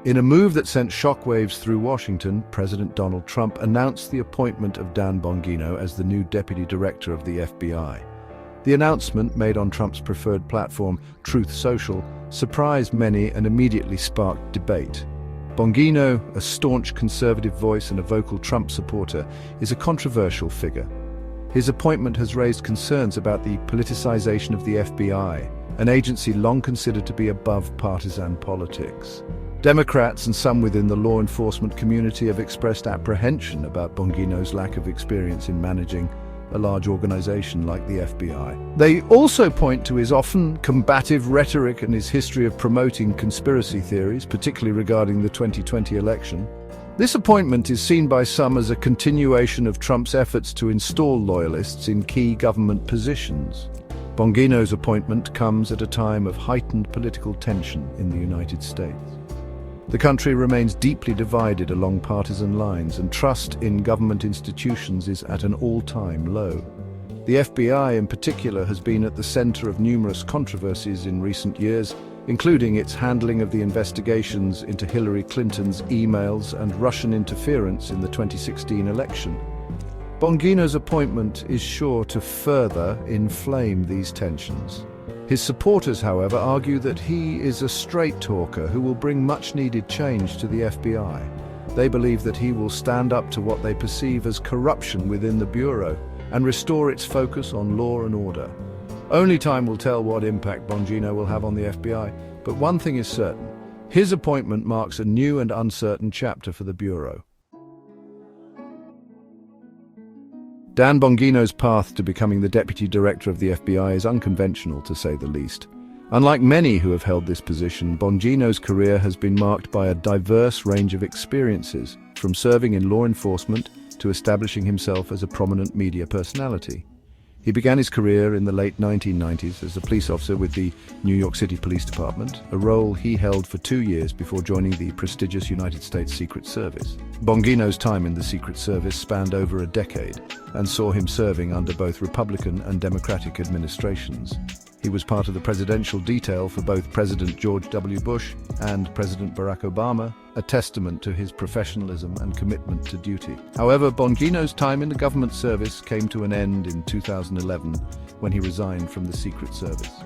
In a move that sent shockwaves through Washington, President Donald Trump announced the appointment of Dan Bongino as the new deputy director of the FBI. The announcement, made on Trump's preferred platform, Truth Social, surprised many and immediately sparked debate. Bongino, a staunch conservative voice and a vocal Trump supporter, is a controversial figure. His appointment has raised concerns about the politicization of the FBI, an agency long considered to be above partisan politics. Democrats and some within the law enforcement community have expressed apprehension about Bongino's lack of experience in managing a large organization like the FBI. They also point to his often combative rhetoric and his history of promoting conspiracy theories, particularly regarding the 2020 election. This appointment is seen by some as a continuation of Trump's efforts to install loyalists in key government positions. Bongino's appointment comes at a time of heightened political tension in the United States. The country remains deeply divided along partisan lines, and trust in government institutions is at an all-time low. The FBI in particular has been at the center of numerous controversies in recent years, including its handling of the investigations into Hillary Clinton's emails and Russian interference in the 2016 election. Bongino's appointment is sure to further inflame these tensions. His supporters, however, argue that he is a straight-talker who will bring much-needed change to the FBI. They believe that he will stand up to what they perceive as corruption within the Bureau and restore its focus on law and order. Only time will tell what impact Bongino will have on the FBI, but one thing is certain: his appointment marks a new and uncertain chapter for the Bureau. Dan Bongino's path to becoming the deputy director of the FBI is unconventional, to say the least. Unlike many who have held this position, Bongino's career has been marked by a diverse range of experiences, from serving in law enforcement to establishing himself as a prominent media personality. He began his career in the late 1990s as a police officer with the New York City Police Department, a role he held for 2 years before joining the prestigious United States Secret Service. Bongino's time in the Secret Service spanned over a decade and saw him serving under both Republican and Democratic administrations. He was part of the presidential detail for both President George W. Bush and President Barack Obama, a testament to his professionalism and commitment to duty. However, Bongino's time in the government service came to an end in 2011 when he resigned from the Secret Service.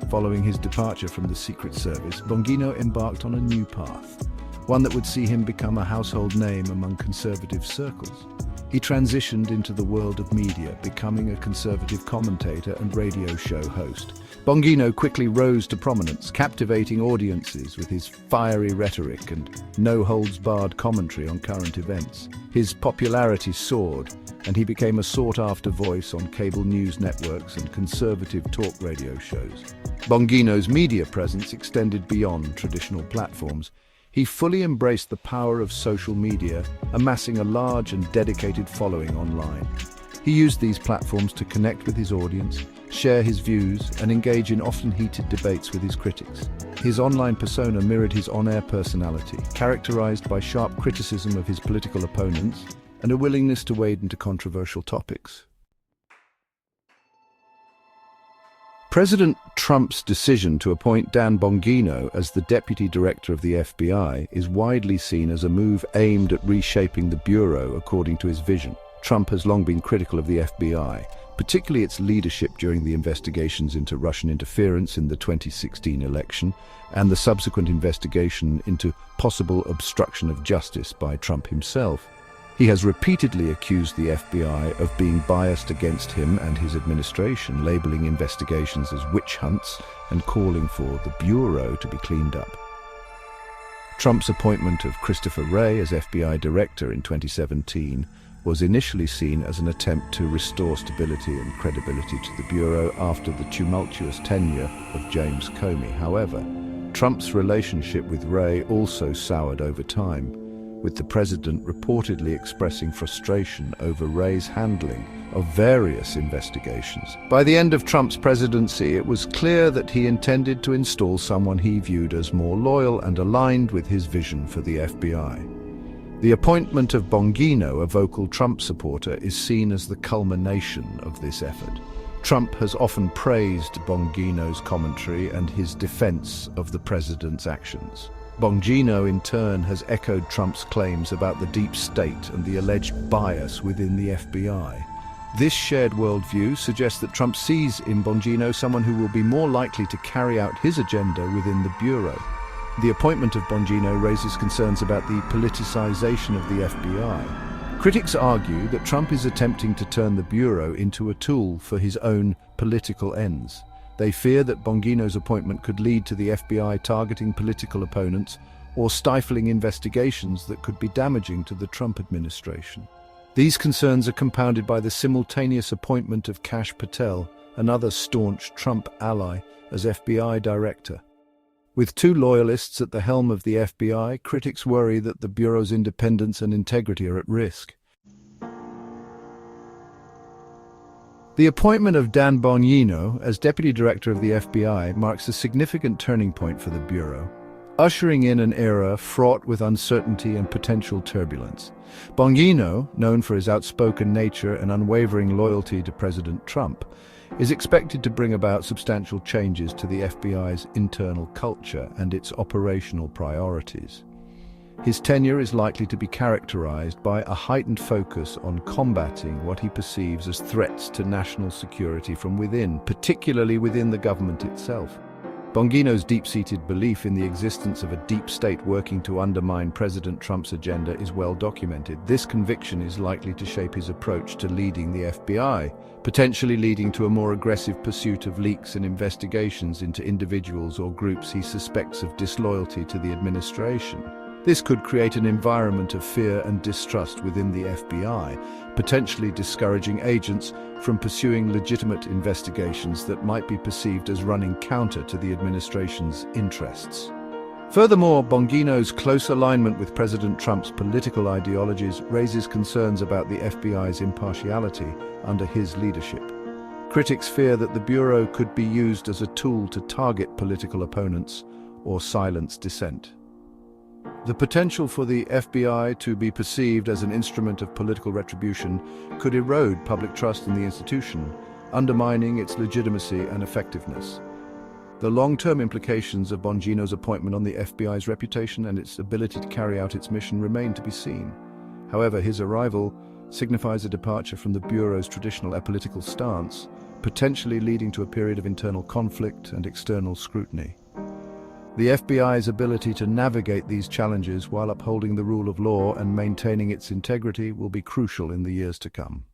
Following his departure from the Secret Service, Bongino embarked on a new path, one that would see him become a household name among conservative circles. He transitioned into the world of media, becoming a conservative commentator and radio show host. Bongino quickly rose to prominence, captivating audiences with his fiery rhetoric and no-holds-barred commentary on current events. His popularity soared, and he became a sought-after voice on cable news networks and conservative talk radio shows. Bongino's media presence extended beyond traditional platforms. He fully embraced the power of social media, amassing a large and dedicated following online. He used these platforms to connect with his audience, share his views, and engage in often heated debates with his critics. His online persona mirrored his on-air personality, characterized by sharp criticism of his political opponents and a willingness to wade into controversial topics. President Trump's decision to appoint Dan Bongino as the deputy director of the FBI is widely seen as a move aimed at reshaping the Bureau according to his vision. Trump has long been critical of the FBI, particularly its leadership during the investigations into Russian interference in the 2016 election and the subsequent investigation into possible obstruction of justice by Trump himself. He has repeatedly accused the FBI of being biased against him and his administration, labeling investigations as witch hunts and calling for the Bureau to be cleaned up. Trump's appointment of Christopher Wray as FBI director in 2017 was initially seen as an attempt to restore stability and credibility to the Bureau after the tumultuous tenure of James Comey. However, Trump's relationship with Wray also soured over time, with the president reportedly expressing frustration over Wray's handling of various investigations. By the end of Trump's presidency, it was clear that he intended to install someone he viewed as more loyal and aligned with his vision for the FBI. The appointment of Bongino, a vocal Trump supporter, is seen as the culmination of this effort. Trump has often praised Bongino's commentary and his defense of the president's actions. Bongino, in turn, has echoed Trump's claims about the deep state and the alleged bias within the FBI. This shared worldview suggests that Trump sees in Bongino someone who will be more likely to carry out his agenda within the Bureau. The appointment of Bongino raises concerns about the politicization of the FBI. Critics argue that Trump is attempting to turn the Bureau into a tool for his own political ends. They fear that Bongino's appointment could lead to the FBI targeting political opponents or stifling investigations that could be damaging to the Trump administration. These concerns are compounded by the simultaneous appointment of Kash Patel, another staunch Trump ally, as FBI director. With two loyalists at the helm of the FBI, critics worry that the Bureau's independence and integrity are at risk. The appointment of Dan Bongino as Deputy Director of the FBI marks a significant turning point for the Bureau, ushering in an era fraught with uncertainty and potential turbulence. Bongino, known for his outspoken nature and unwavering loyalty to President Trump, is expected to bring about substantial changes to the FBI's internal culture and its operational priorities. His tenure is likely to be characterized by a heightened focus on combating what he perceives as threats to national security from within, particularly within the government itself. Bongino's deep-seated belief in the existence of a deep state working to undermine President Trump's agenda is well documented. This conviction is likely to shape his approach to leading the FBI, potentially leading to a more aggressive pursuit of leaks and investigations into individuals or groups he suspects of disloyalty to the administration. This could create an environment of fear and distrust within the FBI, potentially discouraging agents from pursuing legitimate investigations that might be perceived as running counter to the administration's interests. Furthermore, Bongino's close alignment with President Trump's political ideologies raises concerns about the FBI's impartiality under his leadership. Critics fear that the Bureau could be used as a tool to target political opponents or silence dissent. The potential for the FBI to be perceived as an instrument of political retribution could erode public trust in the institution, undermining its legitimacy and effectiveness. The long-term implications of Bongino's appointment on the FBI's reputation and its ability to carry out its mission remain to be seen. However, his arrival signifies a departure from the Bureau's traditional apolitical stance, potentially leading to a period of internal conflict and external scrutiny. The FBI's ability to navigate these challenges while upholding the rule of law and maintaining its integrity will be crucial in the years to come.